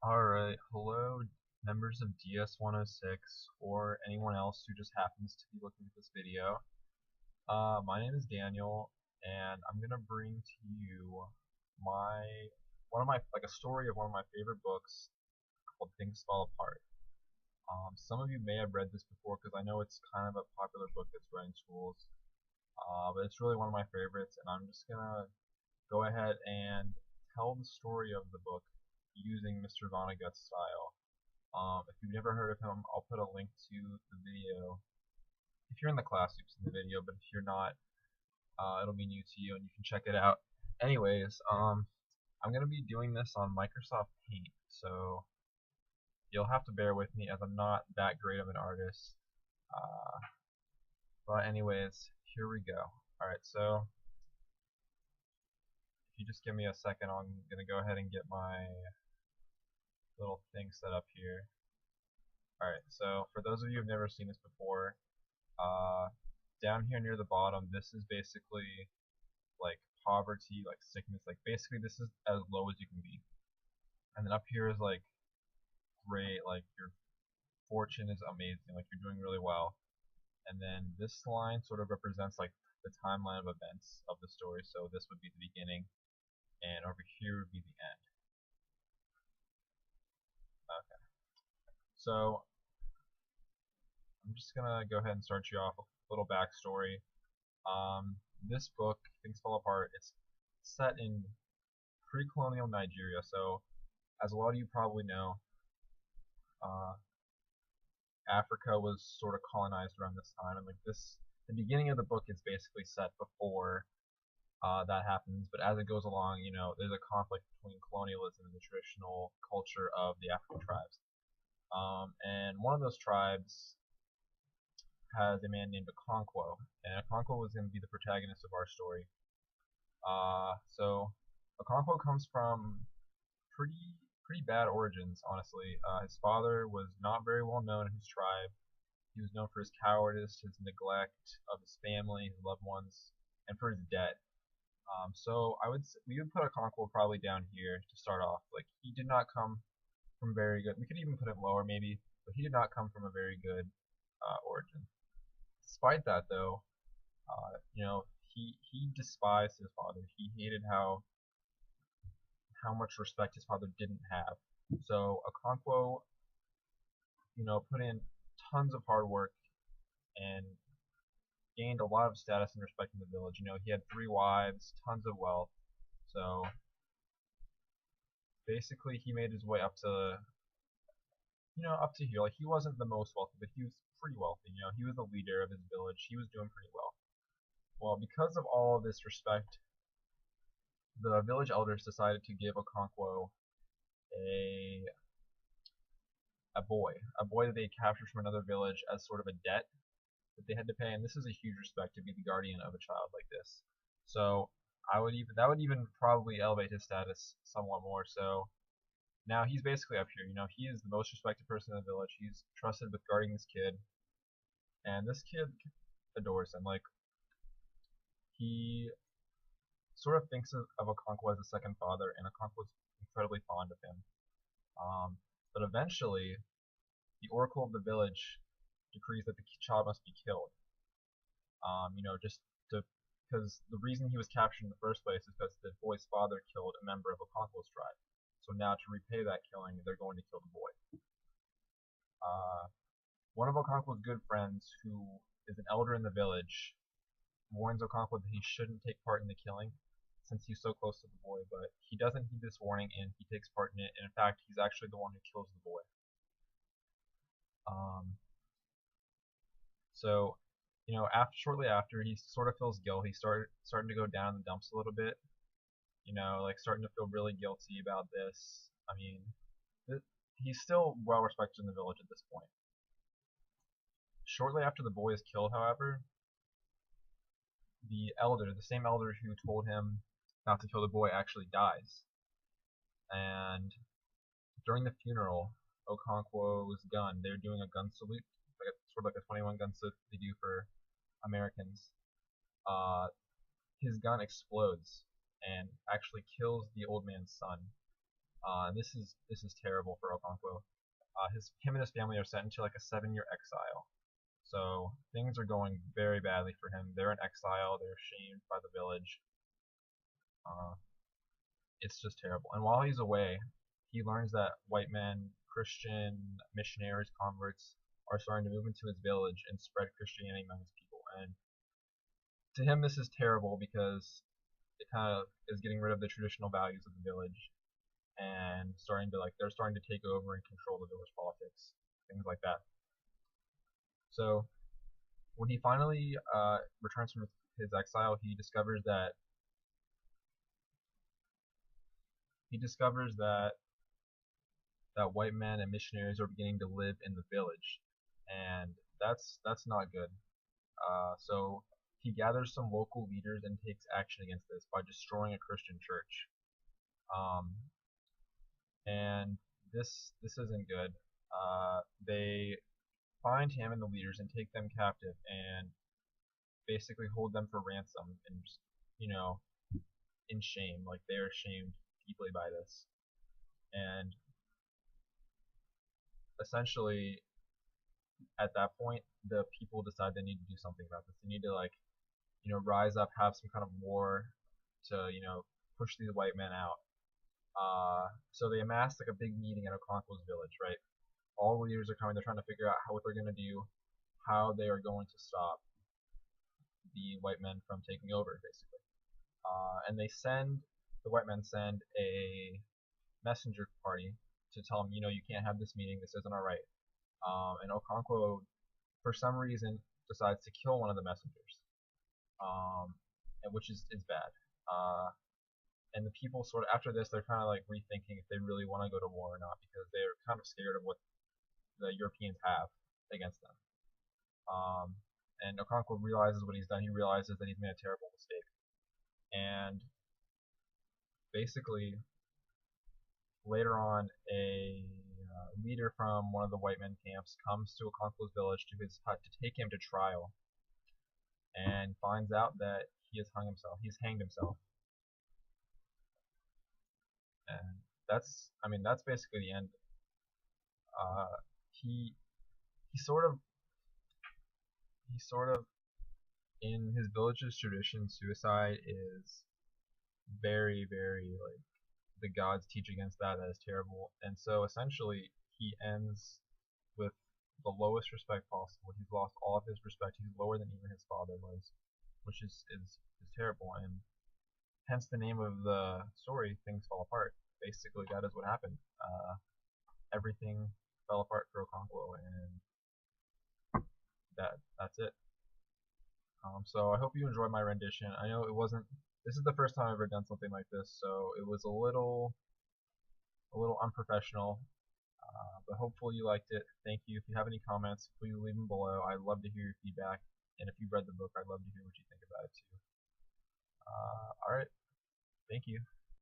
Alright, hello members of DS106 or anyone else who just happens to be looking at this video. My name is Daniel and I'm gonna bring to you my a story of one of my favorite books called Things Fall Apart. Some of you may have read this before because I know it's kind of a popular book that's read in schools, but it's really one of my favorites, and I'm just gonna go ahead and tell the story of the book using Mr. Vonnegut's style. If you've never heard of him, I'll put a link to the video. If you're in the class, you've seen the video, but if you're not, it'll be new to you and you can check it out. Anyways, I'm going to be doing this on Microsoft Paint, so you'll have to bear with me as I'm not that great of an artist. But anyways, here we go. Alright, so if you just give me a second, I'm going to go ahead and get my little thing set up here. Alright, so for those of you who have never seen this before, down here near the bottom, this is basically like poverty, like sickness, like basically this is as low as you can be. And then up here is like great, like your fortune is amazing, like you're doing really well. And then this line sort of represents like the timeline of events of the story, so this would be the beginning, and over here would be the end. Okay, so I'm just gonna go ahead and start you off with a little backstory. This book, Things Fall Apart, it's set in pre-colonial Nigeria. So, as a lot of you probably know, Africa was sort of colonized around this time, and the beginning of the book is basically set before that happens. But as it goes along, there's a conflict between colonialism and the traditional culture of the African tribes. And one of those tribes has a man named Okonkwo, and Okonkwo was going to be the protagonist of our story. So Okonkwo comes from pretty bad origins, honestly. His father was not very well known in his tribe. He was known for his cowardice, his neglect of his family, his loved ones, and for his debt. So we would put Okonkwo probably down here to start off. Like, he did not come from very good. We could even put him lower maybe, but he did not come from a very good origin. Despite that, though, he despised his father. He hated how much respect his father didn't have. So Okonkwo, put in tons of hard work and gained a lot of status and respect in the village. He had 3 wives, tons of wealth. So basically, he made his way up to here. Like, he wasn't the most wealthy, but he was pretty wealthy. He was the leader of his village. He was doing pretty well. Well, because of all of this respect, the village elders decided to give Okonkwo a boy that they captured from another village as sort of a debt that they had to pay. And this is a huge respect to be the guardian of a child like this. So that would even probably elevate his status somewhat more. So now he's basically up here. He is the most respected person in the village. He's trusted with guarding this kid, and this kid adores him. Like, he sort of thinks of Okonkwo as a second father, and Okonkwo is incredibly fond of him. But eventually, the oracle of the village decrees that the child must be killed. Because the reason he was captured in the first place is because the boy's father killed a member of Okonkwo's tribe. So now, to repay that killing, they're going to kill the boy. One of Okonkwo's good friends, who is an elder in the village, warns Okonkwo that he shouldn't take part in the killing since he's so close to the boy, but he doesn't heed this warning and he takes part in it, and in fact, he's actually the one who kills the boy. So, shortly after, he sort of feels guilt. He's starting to go down in the dumps a little bit, like starting to feel really guilty about this. I mean, he's still well respected in the village at this point. Shortly after the boy is killed, however, the same elder who told him not to kill the boy, actually dies. And during the funeral, Okonkwo's gun, they're doing a gun salute, sort of like a 21 gun salute they do for Americans. His gun explodes and actually kills the old man's son. And this is terrible for Okonkwo. Him and his family are sent into like a 7-year exile. So things are going very badly for him. They're in exile. They're shamed by the village. Uh, it's just terrible. And while he's away, he learns that white men, Christian missionaries, converts, are starting to move into his village and spread Christianity among his people. And to him, this is terrible because it kind of is getting rid of the traditional values of the village and they're starting to take over and control the village politics, things like that. So when he finally returns from his exile, he discovers that white men and missionaries are beginning to live in the village, and that's not good. So he gathers some local leaders and takes action against this by destroying a Christian church. Um, and this isn't good. They find him and the leaders and take them captive and basically hold them for ransom and you know in shame, like they are shamed deeply by this. And essentially, at that point, the people decide they need to do something about this. They need to rise up, have some kind of war to push these white men out. So they amass like a big meeting at Okonkwo's village, right? All the leaders are coming. They're trying to figure out what they're gonna do, how they are going to stop the white men from taking over, basically. And the white men send a messenger party to tell them, you can't have this meeting. This isn't alright. And Okonkwo, for some reason, decides to kill one of the messengers, and which is bad. And the people sort of after this, they're kind of like rethinking if they really want to go to war or not because they're kind of scared of what the Europeans have against them. And Okonkwo realizes what he's done. He realizes that he's made a terrible mistake, and basically later on, a leader from one of the white men camps comes to Okonkwo's village to his hut to take him to trial, and finds out that he has hung himself. He's hanged himself, and that's basically the end. He he sort of in his village's tradition, suicide is very, very like the gods teach against that. That is terrible. And so essentially, he ends with the lowest respect possible. He's lost all of his respect. He's lower than even his father was, which is terrible. And hence the name of the story, Things Fall Apart. Basically, that is what happened. Everything fell apart for Okonkwo, and that's it. So I hope you enjoyed my rendition. I know it wasn't. This is the first time I've ever done something like this, so it was a little unprofessional. But hopefully you liked it. Thank you. If you have any comments, please leave them below. I'd love to hear your feedback. And if you've read the book, I'd love to hear what you think about it too. Alright. Thank you.